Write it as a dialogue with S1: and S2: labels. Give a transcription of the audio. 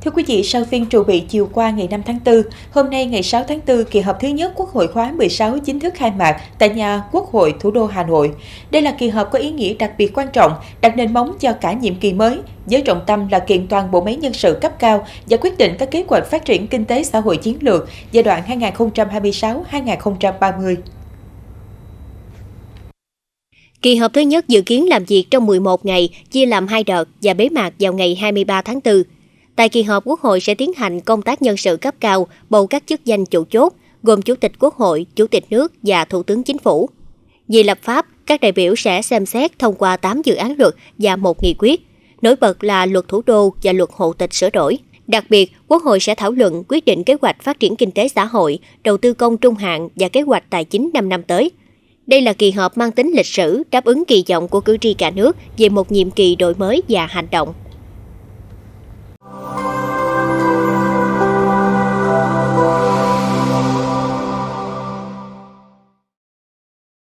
S1: Thưa quý vị, sau phiên trù bị chiều qua ngày 5 tháng 4, hôm nay ngày 6 tháng 4, kỳ họp thứ nhất Quốc hội khóa 16 chính thức khai mạc tại nhà Quốc hội thủ đô Hà Nội. Đây là kỳ họp có ý nghĩa đặc biệt quan trọng, đặt nền móng cho cả nhiệm kỳ mới, với trọng tâm là kiện toàn bộ máy nhân sự cấp cao và quyết định các kế hoạch phát triển kinh tế xã hội chiến lược giai đoạn 2026-2030.
S2: Kỳ họp thứ nhất dự kiến làm việc trong 11 ngày, chia làm 2 đợt và bế mạc vào ngày 23 tháng 4. Tại kỳ họp, Quốc hội sẽ tiến hành công tác nhân sự cấp cao, bầu các chức danh chủ chốt, gồm Chủ tịch Quốc hội, Chủ tịch nước và Thủ tướng Chính phủ. Về lập pháp, các đại biểu sẽ xem xét thông qua 8 dự án luật và 1 nghị quyết. Nổi bật là luật thủ đô và luật hộ tịch sửa đổi. Đặc biệt, Quốc hội sẽ thảo luận quyết định kế hoạch phát triển kinh tế xã hội, đầu tư công trung hạn và kế hoạch tài chính 5 năm tới. Đây là kỳ họp mang tính lịch sử, đáp ứng kỳ vọng của cử tri cả nước về một nhiệm kỳ đổi mới và hành động.